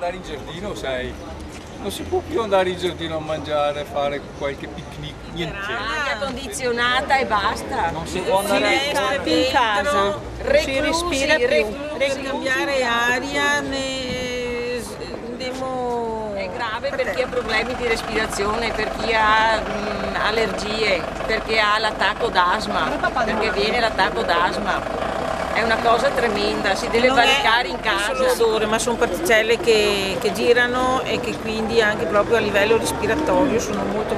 andare in giardino, sai, non si può più andare in giardino a mangiare, fare qualche picnic, niente. Aria condizionata e basta. Non si può andare più in casa, si respira più. Per cambiare aria È grave per chi ha problemi di respirazione, per chi ha allergie, perché ha l'attacco d'asma, perché viene l'attacco d'asma. È una cosa tremenda, si deve barricare in casa. Non è solo l'odore, ma sono particelle che girano e che quindi anche proprio a livello respiratorio sono molto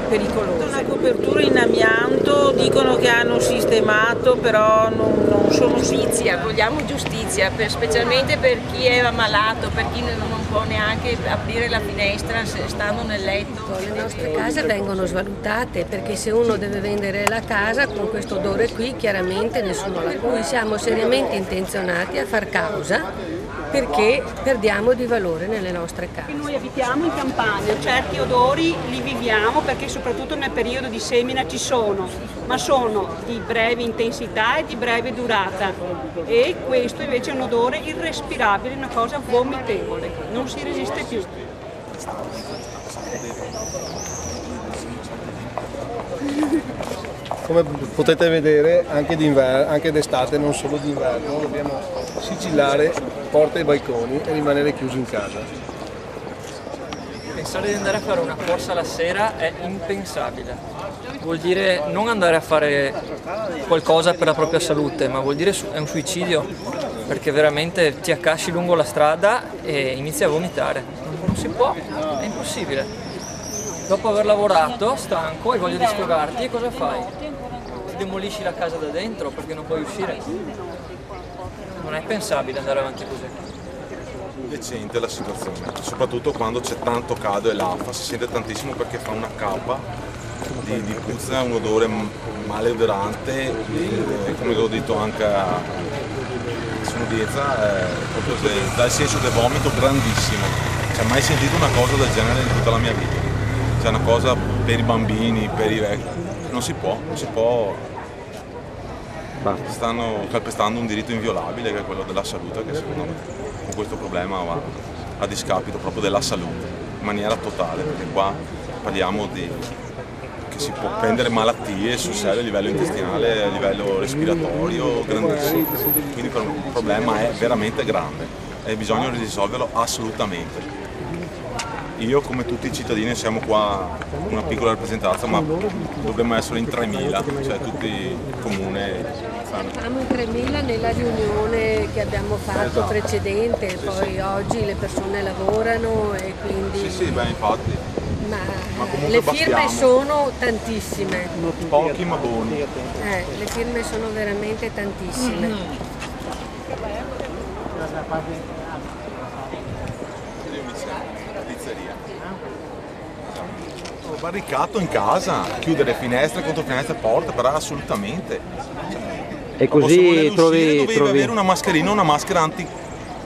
pericolose. Una copertura in amianto, dicono che hanno sistemato, però non sono Giustizia, vogliamo giustizia, specialmente per chi è ammalato, per chi non può neanche aprire la finestra stando nel letto. Le nostre case vengono svalutate perché se uno deve vendere la casa con questo odore qui chiaramente nessuno la cui. Siamo seriamente intenzionati a far causa perché perdiamo di valore nelle nostre case. Noi abitiamo in campagna, certi odori li viviamo perché soprattutto nel periodo di semina ci sono, ma sono di breve intensità e di breve durata e questo invece è un odore irrespirabile, una cosa vomitevole, non si resiste più. Come potete vedere anche d'estate, non solo d'inverno, dobbiamo sigillare porte e balconi e rimanere chiusi in casa. Pensare di andare a fare una corsa la sera è impensabile. Vuol dire non andare a fare qualcosa per la propria salute, ma vuol dire è un suicidio, perché veramente ti accasci lungo la strada e inizi a vomitare. Non si può, è impossibile. Dopo aver lavorato, stanco, hai voglia di sfogarti, e cosa fai? Ti demolisci la casa da dentro perché non puoi uscire. Non è pensabile andare avanti così. Decente la situazione, soprattutto quando c'è tanto caldo e l'afa, si sente tantissimo perché fa una cappa di puzza, un odore maleodorante, come l'ho detto anche in udienza, proprio dà il senso del vomito grandissimo. Cioè, mai sentito una cosa del genere in tutta la mia vita. Cioè, una cosa per i bambini, per i vecchi, non si può. Stanno calpestando un diritto inviolabile che è quello della salute, che secondo me con questo problema va a discapito proprio della salute in maniera totale, perché qua parliamo che si può prendere malattie sul serio a livello intestinale, a livello respiratorio grandissimo, quindi il problema è veramente grande e bisogna risolverlo assolutamente. Io come tutti i cittadini siamo qua una piccola rappresentanza, ma dovremmo essere in 3.000, cioè tutti il comune. Siamo in 3.000 nella riunione che abbiamo fatto precedente, poi oggi le persone lavorano e quindi... Sì, beh, infatti. Ma comunque le firme sono tantissime. Pochi ma buoni. Le firme sono veramente tantissime. Barricato in casa, chiudere finestre, controfinestre, porte, però assolutamente. E così trovi avere una mascherina, una maschera anti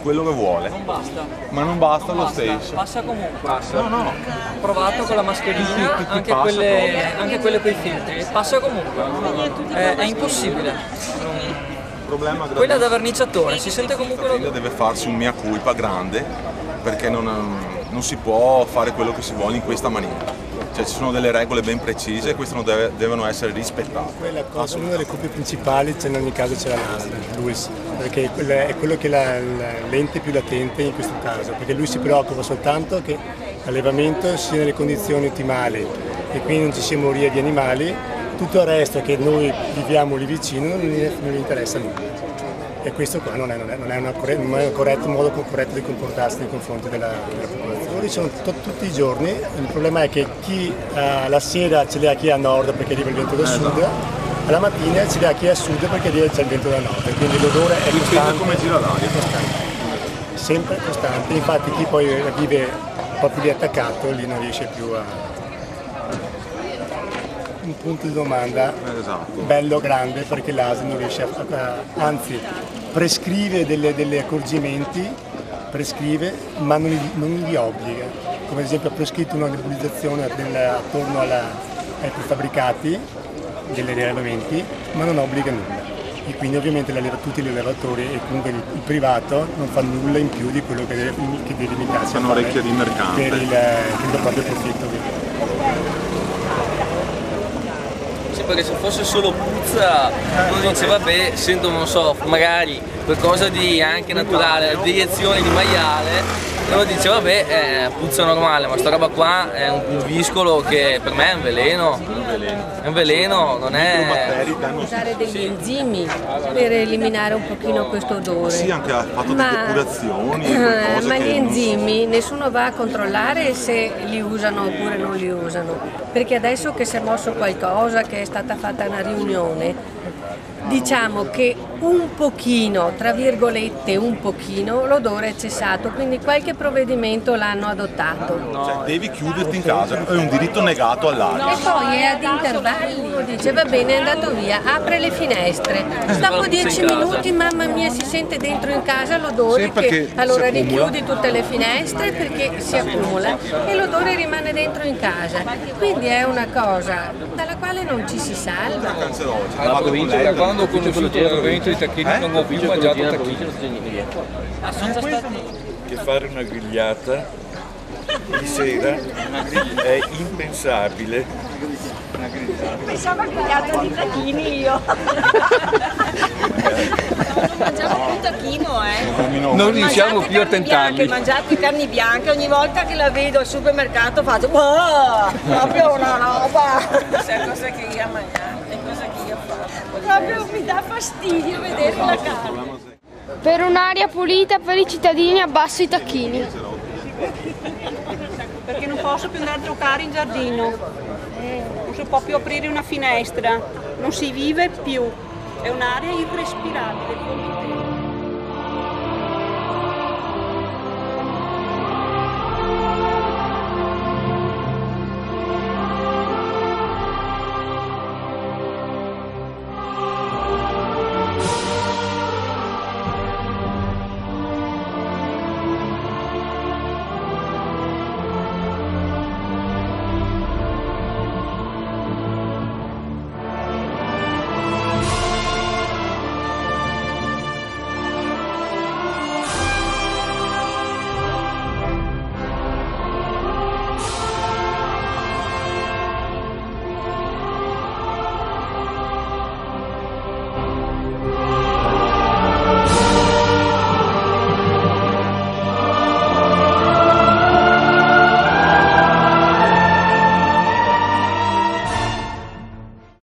quello che vuole. Non basta. Ma non basta lo stesso. Passa comunque. No. Ho provato con la mascherina, anche quelle con i filtri. Passa comunque. È impossibile. Quella da verniciatore, si sente comunque l'odore. Deve farsi un mea culpa grande perché non si può fare quello che si vuole in questa maniera. Cioè, ci sono delle regole ben precise e queste devono essere rispettate. Una delle colpe principali in ogni caso c'è la NASA, l'UIS, perché è quello che è l'ente più latente in questo caso, perché lui si preoccupa soltanto che l'allevamento sia nelle condizioni ottimali e quindi non ci sia moria di animali, tutto il resto che noi viviamo lì vicino non gli interessa nulla. E questo qua non è un corretto modo corretto di comportarsi nei confronti della popolazione. Lì sono tutti i giorni, il problema è che chi la sera ce l'ha chi a nord perché arriva il vento da sud, alla mattina ce l'ha chi a sud perché arriva il vento da nord, quindi l'odore è costante. Come gira l'aria? Sempre costante, infatti chi poi vive proprio lì attaccato, lì non riesce più a... Un punto di domanda bello grande perché l'ASL non riesce anzi prescrive degli accorgimenti, ma non li obbliga, come ad esempio ha prescritto una nebulizzazione attorno ai prefabbricati degli allevamenti, ma non obbliga nulla. e quindi ovviamente tutti gli allevatori e comunque il privato non fa nulla in più di quello che deve limitarsi a fare orecchie di mercante per il proprio profitto. Sì, perché se fosse solo puzza uno dice vabbè, sento non so, magari qualcosa di anche naturale, deiezione di maiale, uno dice vabbè, puzza normale, ma sta roba qua è un viscolo che per me è un veleno, non è... Usare degli enzimi per eliminare un pochino questo odore. Sì, anche ha fatto delle depurazioni, ma gli enzimi nessuno va a controllare se li usano oppure non li usano, perché adesso che si è mosso qualcosa, che è stata fatta una riunione, diciamo che un pochino, tra virgolette un pochino, l'odore è cessato, quindi qualche provvedimento l'hanno adottato. Cioè, devi chiuderti in casa, è un diritto negato all'aria. E poi è ad intervalli, uno dice va bene, è andato via, apre le finestre, dopo 10 minuti mamma mia si sente dentro in casa l'odore, allora richiudi tutte le finestre perché si accumula e l'odore rimane dentro in casa, quindi è una cosa dalla quale non ci si salva. Alla provincia, da quando ho conosciuto l'evento di tacchini non ho più mangiato tacchini. Che fare una grigliata di sera è impensabile. Pensavo al grigliato di tacchini io. Non mangiamo più tacchino, Non riusciamo più a tentarli. Mangiate carni bianche, ogni volta che la vedo al supermercato faccio proprio una roba. Sai cosa che io mangiare, cosa che io faccio. Proprio mi dà fastidio vedere la carne. Per un'aria pulita per i cittadini abbasso i tacchini. Perché non posso più andare a giocare in giardino, non si può più aprire una finestra, non si vive più, è un'aria irrespirabile.